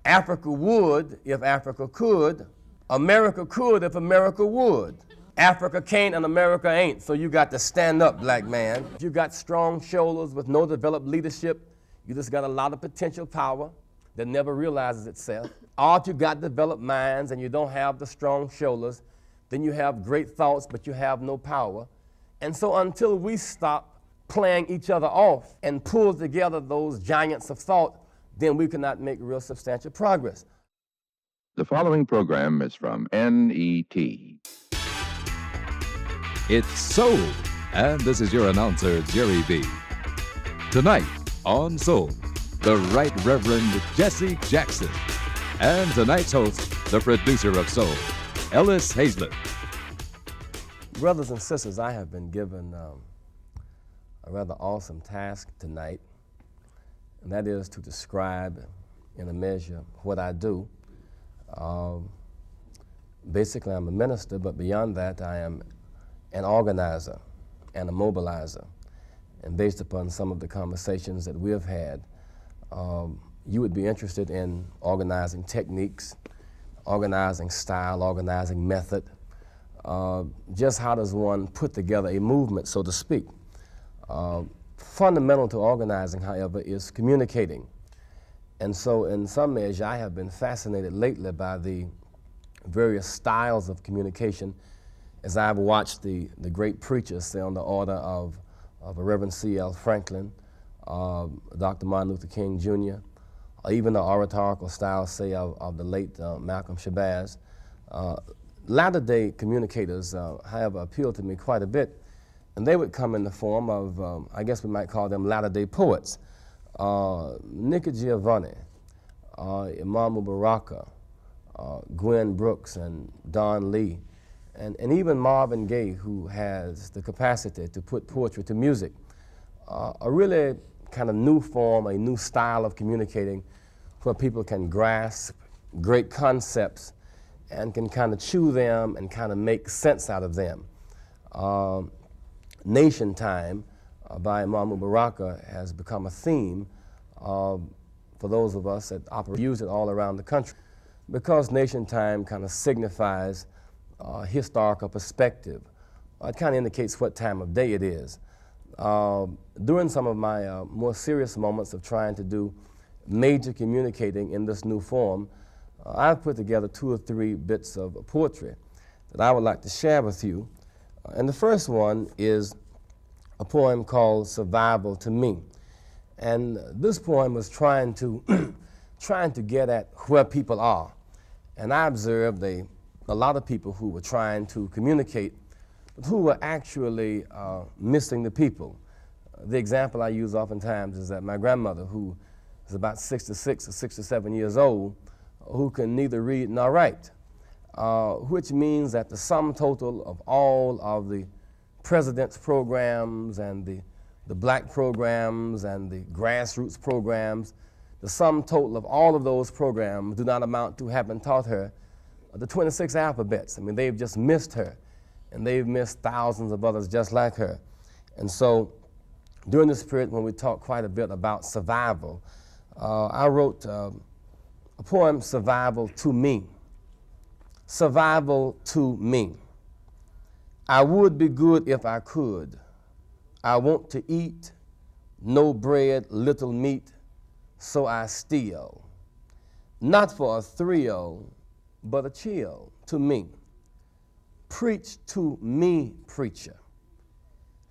Africa would if Africa could. America could if America would. Africa can't and America ain't, so you got to stand up, black man. If you got strong shoulders with no developed leadership, you just got a lot of potential power that never realizes itself. Or if you got developed minds and you don't have the strong shoulders, then you have great thoughts, but you have no power. And so until we stop playing each other off and pull together those giants of thought, then we cannot make real substantial progress. The following program is from NET. It's Soul, and this is your announcer, Jerry B. Tonight on Soul, the Right Reverend Jesse Jackson. And tonight's host, the producer of Soul, Ellis Hazlett. Brothers and sisters, I have been given a rather awesome task tonight, and that is to describe in a measure what I do. Basically, I'm a minister, but beyond that, I am an organizer and a mobilizer. And based upon some of the conversations that we have had, you would be interested in organizing techniques, organizing style, organizing method. Just how does one put together a movement, so to speak. Fundamental to organizing, however, is communicating. And so in some measure, I have been fascinated lately by the various styles of communication as I've watched the great preachers, say on the order of Reverend C.L. Franklin, Dr. Martin Luther King Jr., or even the oratorical style, say, of the late Malcolm Shabazz. Latter-day communicators, however, appealed to me quite a bit, and they would come in the form of, I guess we might call them latter-day poets. Nikki Giovanni, Imam Mubaraka, Gwen Brooks and Don Lee, and even Marvin Gaye, who has the capacity to put poetry to music. A really kind of new form, a new style of communicating where people can grasp great concepts and can kind of chew them and kind of make sense out of them. Nation Time by Imam Mubaraka has become a theme for those of us that use it all around the country, because Nation Time kind of signifies historical perspective. It kind of indicates what time of day it is. During some of my more serious moments of trying to do major communicating in this new form, I've put together 2 or 3 bits of poetry that I would like to share with you. And the first one is a poem called Survival to Me. And this poem was trying to get at where people are. And I observed a lot of people who were trying to communicate, but who were actually missing the people. The example I use oftentimes is that my grandmother, who is about 66 or 67 years old, who can neither read nor write, which means that the sum total of all of the president's programs and the black programs and the grassroots programs, the sum total of all of those programs do not amount to having taught her the 26 alphabets. I mean, they've just missed her, and they've missed thousands of others just like her. And so during this period when we talked quite a bit about survival, I wrote a poem, Survival to Me. Survival to me. I would be good if I could. I want to eat, no bread, little meat, so I steal. Not for a thrill, but a chill to me. Preach to me, preacher.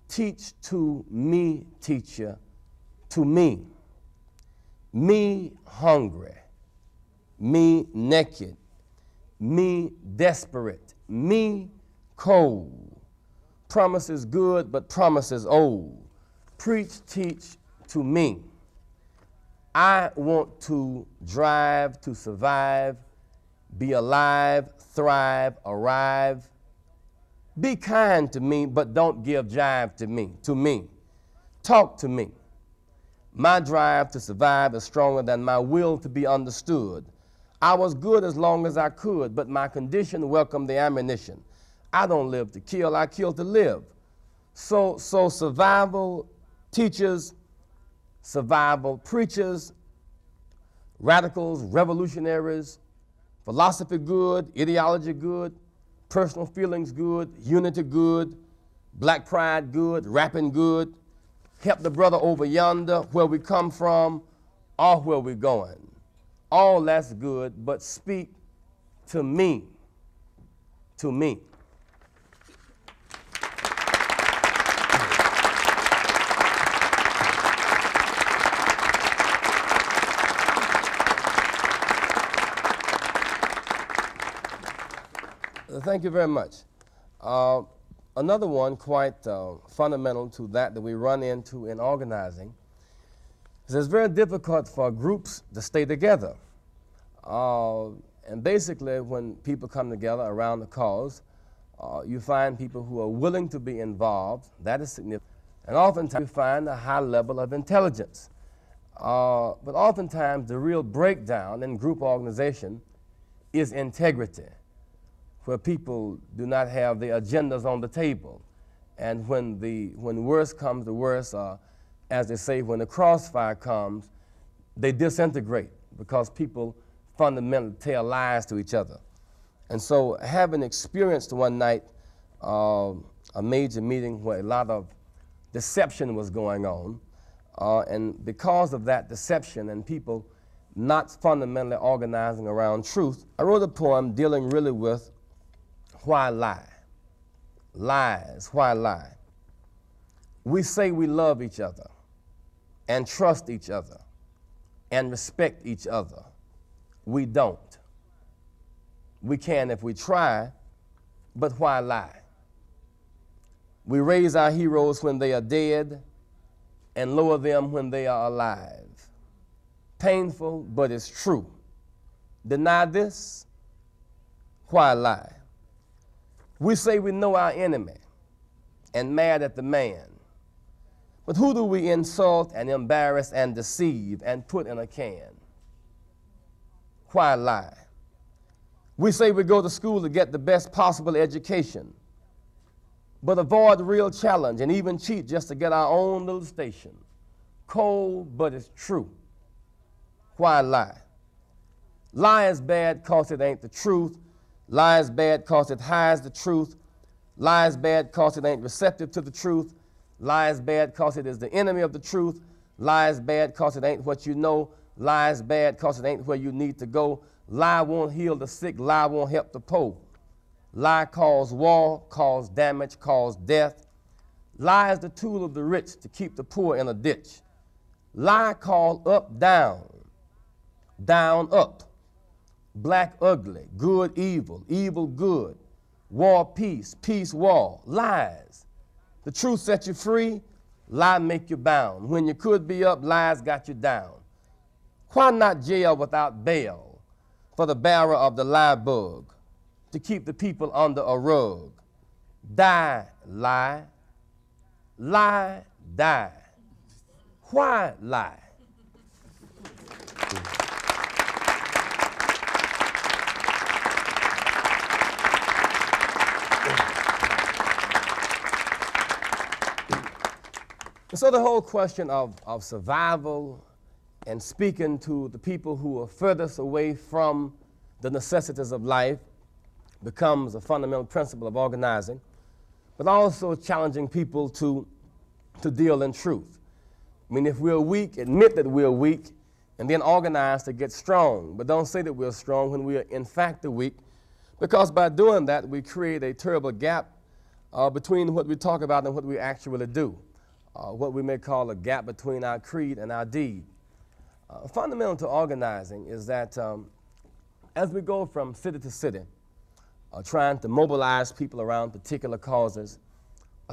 Teach to me, teacher, to me. Me hungry, me naked, me desperate, me cold. Promises good, but promises old. Preach, teach to me. I want to drive to survive, be alive, thrive, arrive. Be kind to me, but don't give jive to me, Talk to me. My drive to survive is stronger than my will to be understood. I was good as long as I could, but my condition welcomed the ammunition. I don't live to kill, I kill to live. So survival teachers, survival preachers, radicals, revolutionaries, philosophy good, ideology good, personal feelings good, unity good, black pride good, rapping good, help the brother over yonder, where we come from, or where we're going. All that's good, but speak to me, to me. Thank you very much. Another one quite fundamental to that we run into in organizing is it's very difficult for groups to stay together. And basically when people come together around the cause, you find people who are willing to be involved. That is significant. And oftentimes you find a high level of intelligence. But oftentimes the real breakdown in group organization is integrity, where people do not have their agendas on the table. And when worse comes to worse, as they say, when the crossfire comes, they disintegrate because people fundamentally tell lies to each other. And so having experienced one night a major meeting where a lot of deception was going on, and because of that deception and people not fundamentally organizing around truth, I wrote a poem dealing really with why lie? Lies, why lie? We say we love each other and trust each other and respect each other. We don't. We can if we try, but why lie? We raise our heroes when they are dead and lower them when they are alive. Painful, but it's true. Deny this? Why lie? We say we know our enemy and mad at the man. But who do we insult and embarrass and deceive and put in a can? Why lie? We say we go to school to get the best possible education, but avoid real challenge and even cheat just to get our own little station. Cold, but it's true. Why lie? Lie is bad cause it ain't the truth. Lie is bad cause it hides the truth. Lie is bad cause it ain't receptive to the truth. Lie is bad cause it is the enemy of the truth. Lie is bad cause it ain't what you know. Lie is bad cause it ain't where you need to go. Lie won't heal the sick. Lie won't help the poor. Lie cause war, cause damage, cause death. Lie is the tool of the rich to keep the poor in a ditch. Lie call up down, down up. Black ugly, good evil, evil good, war peace, peace war, lies. The truth set you free, lie make you bound. When you could be up, lies got you down. Why not jail without bail for the bearer of the lie bug, to keep the people under a rug? Die, lie, lie, die. Why lie? And so the whole question of survival and speaking to the people who are furthest away from the necessities of life becomes a fundamental principle of organizing, but also challenging people to deal in truth. I mean, if we're weak, admit that we're weak, and then organize to get strong. But don't say that we're strong when we are in fact weak, because by doing that, we create a terrible gap between what we talk about and what we actually do. What we may call a gap between our creed and our deed. Fundamental to organizing is that as we go from city to city, trying to mobilize people around particular causes,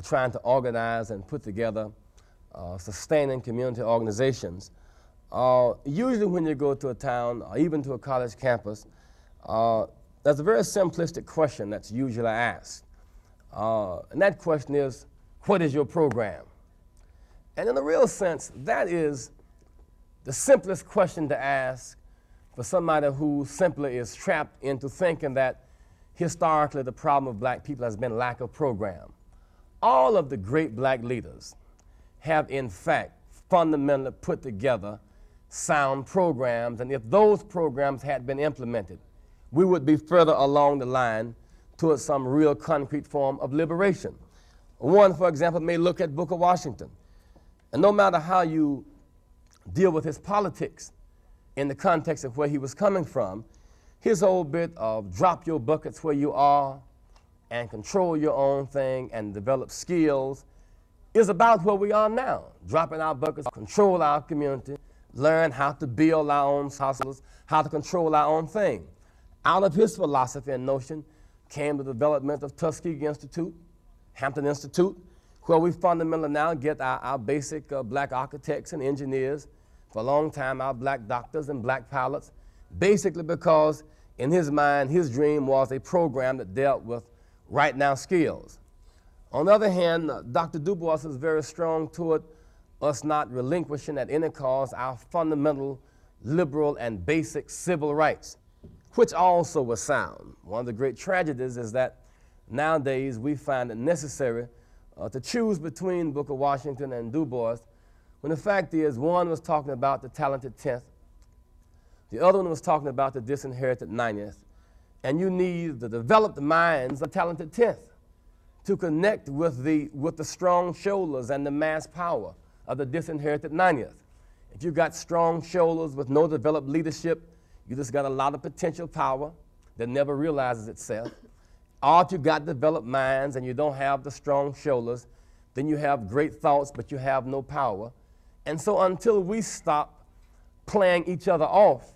trying to organize and put together sustaining community organizations, usually when you go to a town or even to a college campus, there's a very simplistic question that's usually asked. And that question is, what is your program? And in a real sense, that is the simplest question to ask for somebody who simply is trapped into thinking that historically the problem of black people has been lack of program. All of the great black leaders have in fact fundamentally put together sound programs, and if those programs had been implemented, we would be further along the line towards some real concrete form of liberation. One, for example, may look at Booker Washington. And no matter how you deal with his politics in the context of where he was coming from, his whole bit of drop your buckets where you are and control your own thing and develop skills is about where we are now. Dropping our buckets, control our community, learn how to build our own houses, how to control our own thing. Out of his philosophy and notion came the development of Tuskegee Institute, Hampton Institute, where we fundamentally now get our basic black architects and engineers, for a long time our black doctors and black pilots, basically because in his mind, his dream was a program that dealt with right now skills. On the other hand, Dr. Du Bois is very strong toward us not relinquishing at any cost our fundamental liberal and basic civil rights, which also was sound. One of the great tragedies is that nowadays we find it necessary to choose between Booker Washington and Du Bois, when the fact is one was talking about the talented 10th, the other one was talking about the disinherited 90th, and you need the developed minds of talented 10th to connect with the strong shoulders and the mass power of the disinherited 90th. If you've got strong shoulders with no developed leadership, you just got a lot of potential power that never realizes itself. Or if you got developed minds and you don't have the strong shoulders, then you have great thoughts, but you have no power. And so until we stop playing each other off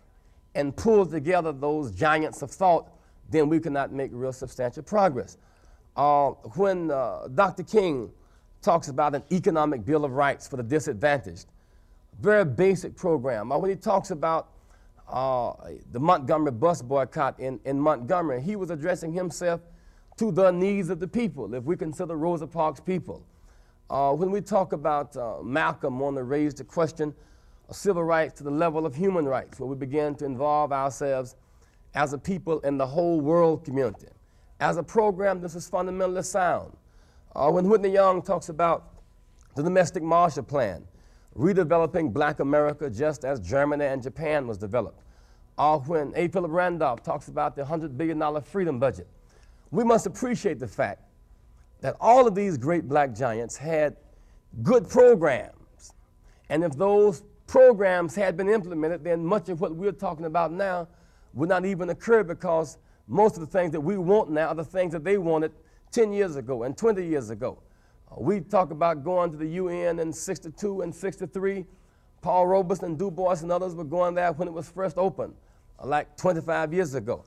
and pull together those giants of thought, then we cannot make real substantial progress. When Dr. King talks about an economic bill of rights for the disadvantaged, very basic program. When he talks about the Montgomery bus boycott in Montgomery, he was addressing himself to the needs of the people, if we consider Rosa Parks' people. When we talk about Malcolm wanting to raise the question of civil rights to the level of human rights, where we begin to involve ourselves as a people in the whole world community. As a program, this is fundamentally sound. When Whitney Young talks about the domestic Marshall Plan, redeveloping black America just as Germany and Japan was developed. Or when A. Philip Randolph talks about the $100 billion freedom budget. We must appreciate the fact that all of these great black giants had good programs. And if those programs had been implemented, then much of what we're talking about now would not even occur, because most of the things that we want now are the things that they wanted 10 years ago and 20 years ago. We talk about going to the UN in 62 and 63. Paul Robeson and Du Bois and others were going there when it was first opened, like 25 years ago.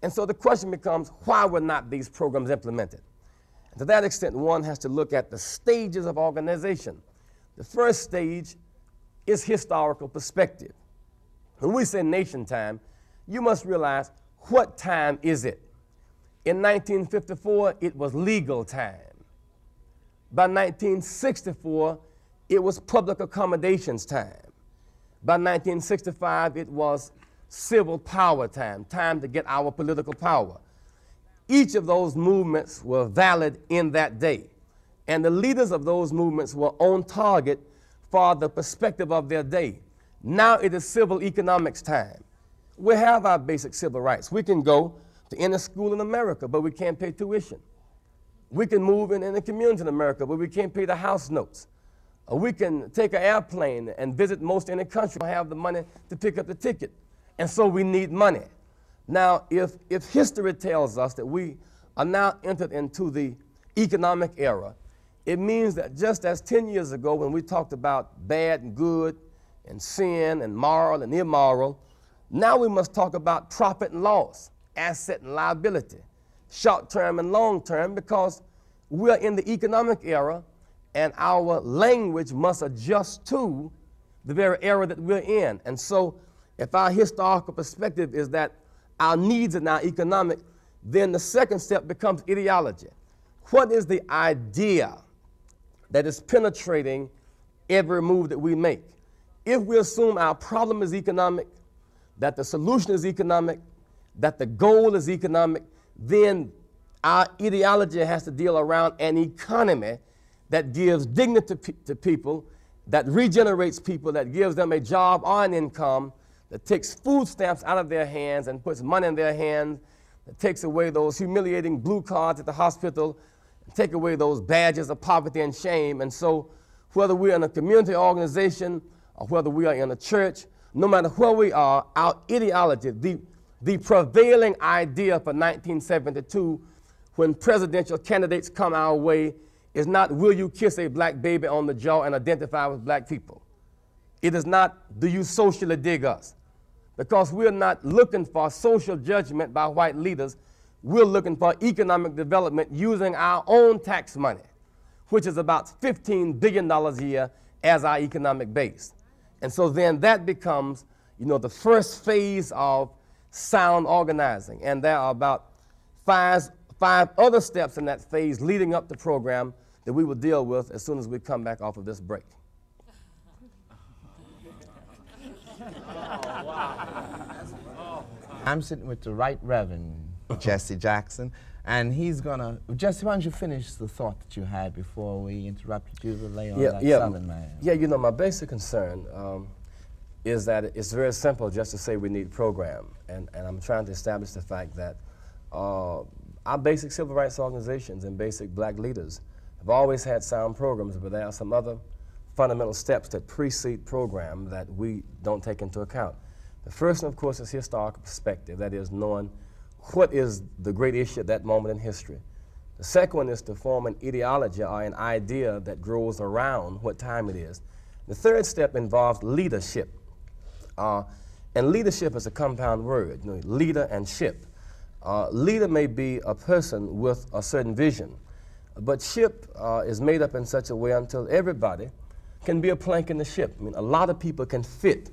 And so the question becomes, why were not these programs implemented? And to that extent, one has to look at the stages of organization. The first stage is historical perspective. When we say nation time, you must realize, what time is it? In 1954, it was legal time. By 1964, it was public accommodations time. By 1965, it was civil power time, time to get our political power. Each of those movements were valid in that day, and the leaders of those movements were on target for the perspective of their day. Now it is civil economics time. We have our basic civil rights. We can go to any school in America, but we can't pay tuition. We can move in any community in America, but we can't pay the house notes. We can take an airplane and visit most any country, but have the money to pick up the ticket. And so we need money. Now, if history tells us that we are now entered into the economic era, it means that just as 10 years ago when we talked about bad and good and sin and moral and immoral, now we must talk about profit and loss, asset and liability, short-term and long-term, because we're in the economic era and our language must adjust to the very era that we're in. And so if our historical perspective is that our needs are now economic, then the second step becomes ideology. What is the idea that is penetrating every move that we make? If we assume our problem is economic, that the solution is economic, that the goal is economic, then our ideology has to deal around an economy that gives dignity to people that regenerates people, that gives them a job or an income, that takes food stamps out of their hands and puts money in their hands, that takes away those humiliating blue cards at the hospital, take away those badges of poverty and shame. And so whether we're in a community organization or whether we are in a church, no matter where we are, our ideology, the prevailing idea for 1972 when presidential candidates come our way is not, will you kiss a black baby on the jaw and identify with black people? It is not, do you socially dig us? Because we're not looking for social judgment by white leaders. We're looking for economic development using our own tax money, which is about $15 billion a year as our economic base. And so then that becomes, the first phase of sound organizing. And there are about five other steps in that phase leading up the program that we will deal with as soon as we come back off of this break. I'm sitting with the Right Reverend Jesse Jackson, and he's gonna. Jesse, why don't you finish the thought that you had before we interrupted you to lay on that Southern man? Yeah, my basic concern is that it's very simple just to say we need program, and I'm trying to establish the fact that our basic civil rights organizations and basic black leaders have always had sound programs, but there are some other fundamental steps that precede program that we don't take into account. The first one, of course, is historical perspective, that is knowing what is the great issue at that moment in history. The second one is to form an ideology or an idea that grows around what time it is. The third step involves leadership. And leadership is a compound word, leader and ship. Leader may be a person with a certain vision, but ship is made up in such a way until everybody can be a plank in the ship. A lot of people can fit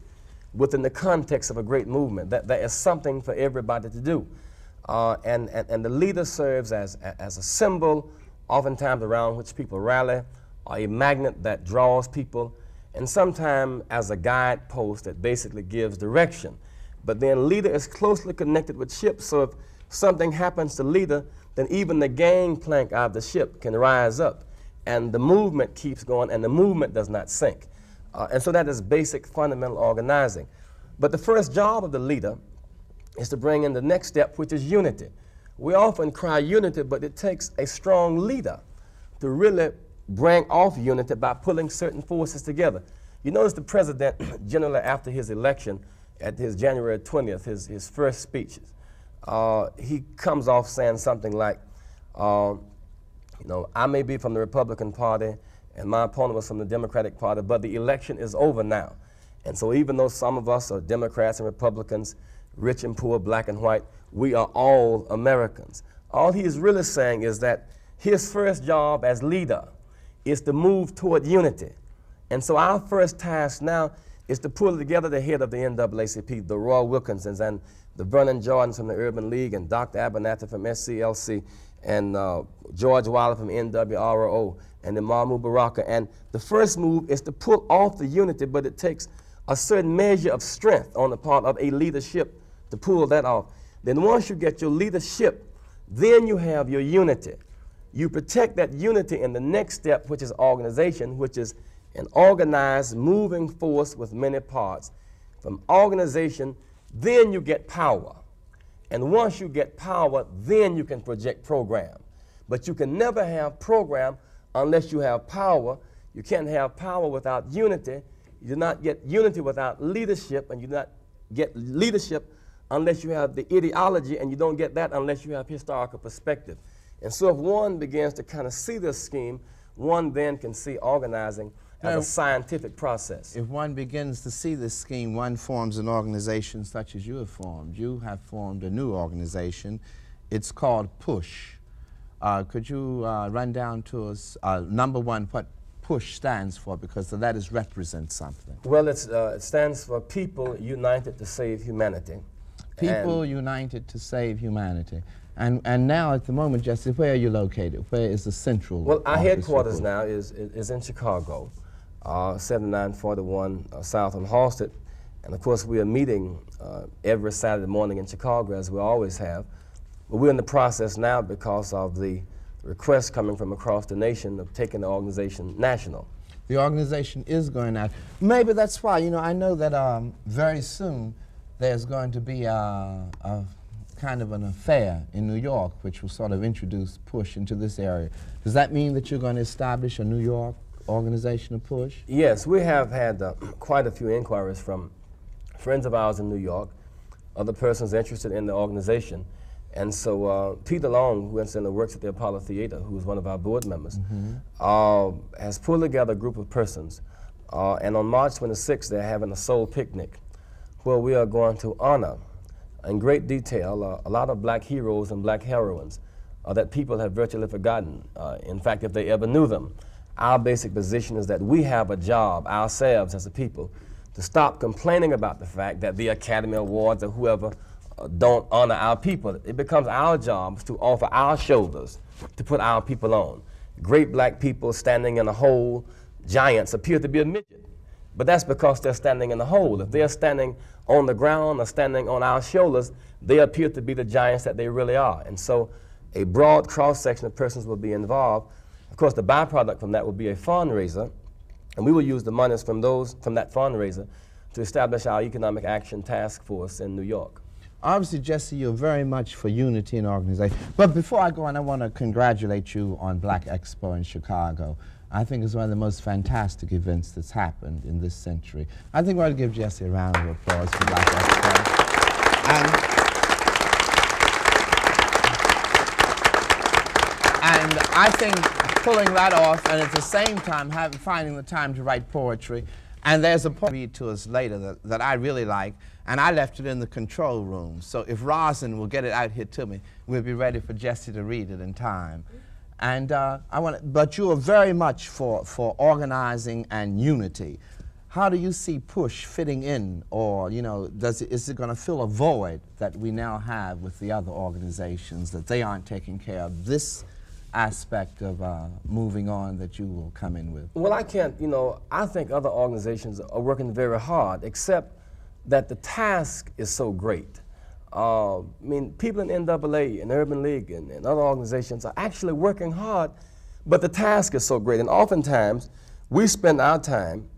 within the context of a great movement. There is something for everybody to do. And the leader serves as a symbol, oftentimes around which people rally, or a magnet that draws people, and sometimes as a guidepost that basically gives direction. But then leader is closely connected with ship, so if something happens to leader, then even the gangplank of the ship can rise up, and the movement keeps going, and the movement does not sink. And so that is basic fundamental organizing. But the first job of the leader is to bring in the next step, which is unity. We often cry unity, but it takes a strong leader to really bring off unity by pulling certain forces together. You notice the president, generally after his election, at his January 20th, his first speeches, he comes off saying something like, I may be from the Republican Party, and my opponent was from the Democratic Party, but the election is over now. And so even though some of us are Democrats and Republicans, rich and poor, black and white, we are all Americans. All he is really saying is that his first job as leader is to move toward unity. And so our first task now is to pull together the head of the NAACP, the Roy Wilkinsons and the Vernon Jordans from the Urban League, and Dr. Abernathy from SCLC, and George Wilder from NWRO, and Imam Baraka. And the first move is to pull off the unity, but it takes a certain measure of strength on the part of a leadership to pull that off. Then once you get your leadership, then you have your unity. You protect that unity in the next step, which is organization, which is an organized moving force with many parts. From organization, then you get power. And once you get power, then you can project program. But you can never have program unless you have power. You can't have power without unity. You do not get unity without leadership, and you do not get leadership unless you have the ideology, and you don't get that unless you have historical perspective. And so if one begins to kind of see this scheme, one then can see organizing as a scientific process. If one begins to see this scheme, one forms an organization such as you have formed. You have formed a new organization. It's called PUSH. Could you run down to us, number one, what PUSH stands for, because the letters represent something? Well, it stands for People United to Save Humanity. People United to Save Humanity. And now at the moment, Jesse, where are you located? Where is the central Well, our office headquarters for now is in Chicago, 7941 South on Halsted. And of course, we are meeting every Saturday morning in Chicago, as we always have. But we're in the process now, because of the requests coming from across the nation, of taking the organization national. the organization is going out. Maybe that's why, you know, I know that very soon there's going to be a kind of an affair in New York which will sort of introduce PUSH into this area. Does that mean that you're going to establish a New York organization of PUSH? Yes, we have had quite a few inquiries from friends of ours in New York, other persons interested in the organization. And so Peter Long, who incidentally works at the Apollo Theater, who is one of our board members, has pulled together a group of persons. And on March 26th, they're having a soul picnic where we are going to honor in great detail a lot of black heroes and black heroines that people have virtually forgotten. In fact, if they ever knew them. Our basic position is that we have a job ourselves as a people to stop complaining about the fact that the Academy Awards or whoever don't honor our people. It becomes our job to offer our shoulders to put our people on. Great black people standing in a hole, giants appear to be a midget, but that's because they're standing in a hole. If they're standing on the ground or standing on our shoulders, they appear to be the giants that they really are. And so a broad cross-section of persons will be involved. Of course, the byproduct from that will be a fundraiser, and we will use the monies from that fundraiser to establish our Economic Action Task Force in New York. Obviously, Jesse, you're very much for unity and organization. But before I go on, I want to congratulate you on Black Expo in Chicago. I think it's one of the most fantastic events that's happened in this century. I think we ought to give Jesse a round of applause for Black Expo. And I think pulling that off, and at the same time finding the time to write poetry. And there's a poem read to us later that I really like, and I left it in the control room. So if Rosin will get it out here to me, we'll be ready for Jesse to read it in time. And but you are very much for organizing and unity. How do you see PUSH fitting in, or you know, is it going to fill a void that we now have with the other organizations that they aren't taking care of this aspect of moving on that you will come in with? Well, I can't, you know, I think other organizations are working very hard, except that the task is so great. I mean, people in NAA and Urban League and other organizations are actually working hard, but the task is so great. And oftentimes, we spend our time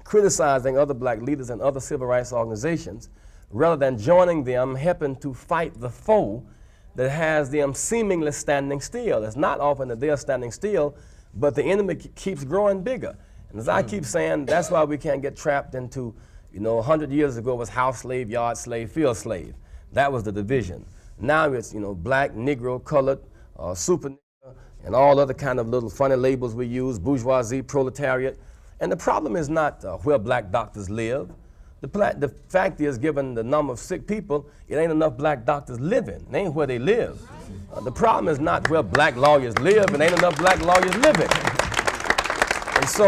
criticizing other black leaders and other civil rights organizations rather than joining them, helping to fight the foe that has them seemingly standing still. It's not often that they're standing still, but the enemy keeps growing bigger. And as I keep saying, that's why we can't get trapped into, you know, 100 years ago it was house slave, yard slave, field slave. That was the division. Now it's, you know, black, Negro, colored, super nigger, and all other kind of little funny labels we use, bourgeoisie, proletariat. And the problem is not where black doctors live. The fact is, given the number of sick people, it ain't enough black doctors living. It ain't where they live. The problem is not where black lawyers live, and ain't enough black lawyers living. And so,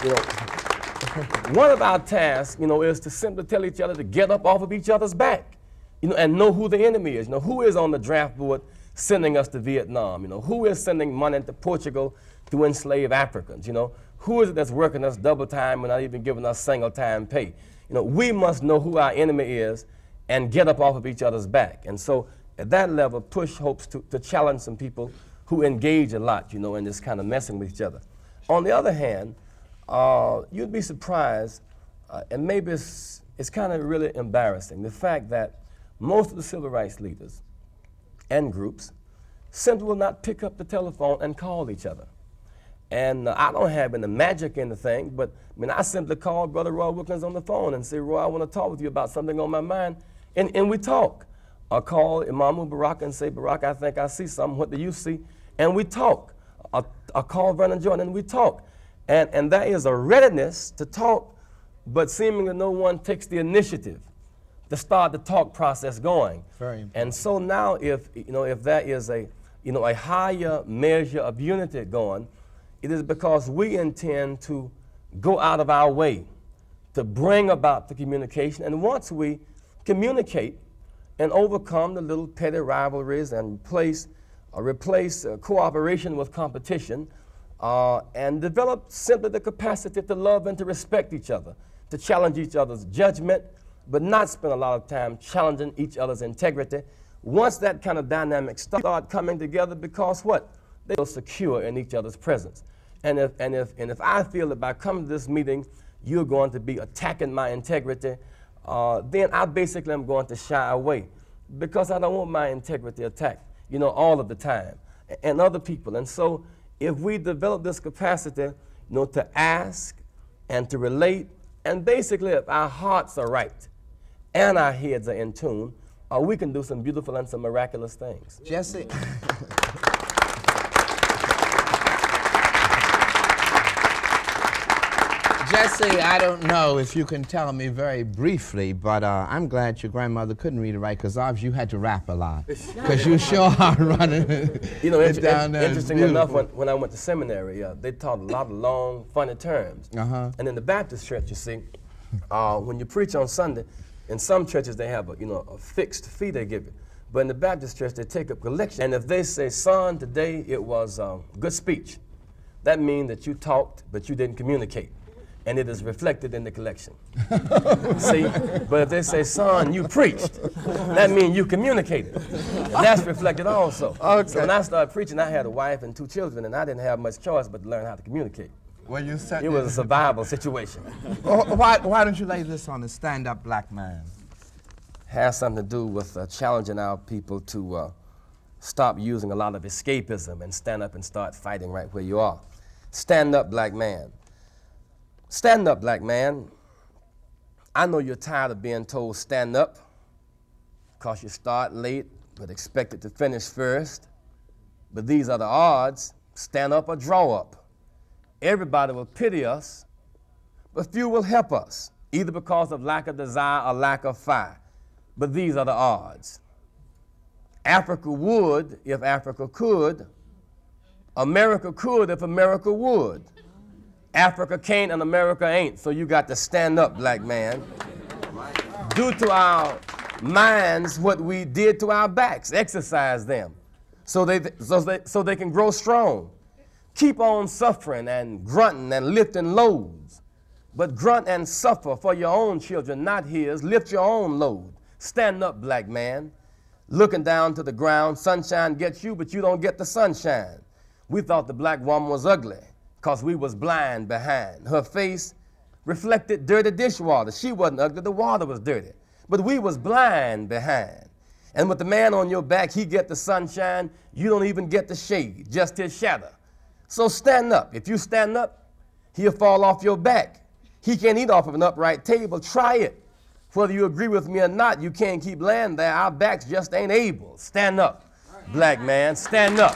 you know, one of our tasks, you know, is to simply tell each other to get up off of each other's back, you know, and know who the enemy is. You know, who is on the draft board sending us to Vietnam? You know, who is sending money to Portugal to enslave Africans? You know, who is it that's working us double time and not even giving us single time pay? You know, we must know who our enemy is and get up off of each other's back. And so at that level, PUSH hopes to challenge some people who engage a lot, you know, in this kind of messing with each other. On the other hand, you'd be surprised, and maybe it's kind of really embarrassing, the fact that most of the civil rights leaders and groups simply will not pick up the telephone and call each other. And I don't have any magic in the thing, but I mean, I simply called Brother Roy Wilkins on the phone and say, Roy, I want to talk with you about something on my mind, and we talk. I call Imamu Baraka and say, Baraka, I think I see something, what do you see? And we talk. I call Vernon Jordan and we talk. And there is a readiness to talk, but seemingly no one takes the initiative to start the talk process going. Very important. And so now if there is a higher measure of unity going, it is because we intend to go out of our way to bring about the communication. And once we communicate and overcome the little petty rivalries and replace cooperation with competition, and develop simply the capacity to love and to respect each other, to challenge each other's judgment, but not spend a lot of time challenging each other's integrity. Once that kind of dynamic start coming together, because what? They feel secure in each other's presence. And if I feel that by coming to this meeting, you're going to be attacking my integrity, then I basically am going to shy away because I don't want my integrity attacked, you know, all of the time, and other people. And so if we develop this capacity, you know, to ask and to relate, and basically if our hearts are right and our heads are in tune, we can do some beautiful and some miraculous things. Jesse. Jesse, I don't know if you can tell me very briefly, but I'm glad your grandmother couldn't read or write, because obviously you had to rap a lot. Because you sure are running You know, down there. interesting enough, when I went to seminary, they taught a lot of long, funny terms. And in the Baptist church, you see, when you preach on Sunday, in some churches they have a fixed fee they give you. But in the Baptist church, they take up collection. And if they say, son, today it was good speech, that means that you talked, but you didn't communicate. And it is reflected in the collection. See? But if they say, son, you preached, that means you communicated. And that's reflected also. Okay. So when I started preaching, I had a wife and 2 children, and I didn't have much choice but to learn how to communicate. Well, you said It was a survival situation. why don't you lay this on a stand-up black man? Has something to do with challenging our people to stop using a lot of escapism and stand up and start fighting right where you are. Stand up, black man. Stand up, black man. I know you're tired of being told stand up because you start late but expected to finish first. But these are the odds. Stand up or draw up. Everybody will pity us, but few will help us, either because of lack of desire or lack of fire. But these are the odds. Africa would if Africa could. America could if America would. Africa can't and America ain't, so you got to stand up, black man. Do to our minds what we did to our backs. Exercise them so they can grow strong. Keep on suffering and grunting and lifting loads. But grunt and suffer for your own children, not his. Lift your own load. Stand up, black man. Looking down to the ground, sunshine gets you, but you don't get the sunshine. We thought the black woman was ugly because we was blind behind. Her face reflected dirty dishwater. She wasn't ugly, the water was dirty. But we was blind behind. And with the man on your back, he get the sunshine, you don't even get the shade, just his shadow. So stand up. If you stand up, he'll fall off your back. He can't eat off of an upright table. Try it. Whether you agree with me or not, you can't keep laying there. Our backs just ain't able. Stand up, black man. Stand up.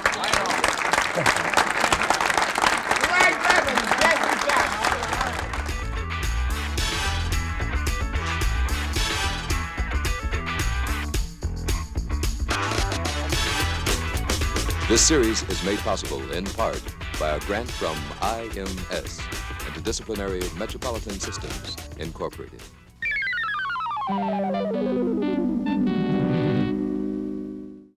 This series is made possible in part by a grant from IMS, Interdisciplinary Metropolitan Systems, Incorporated.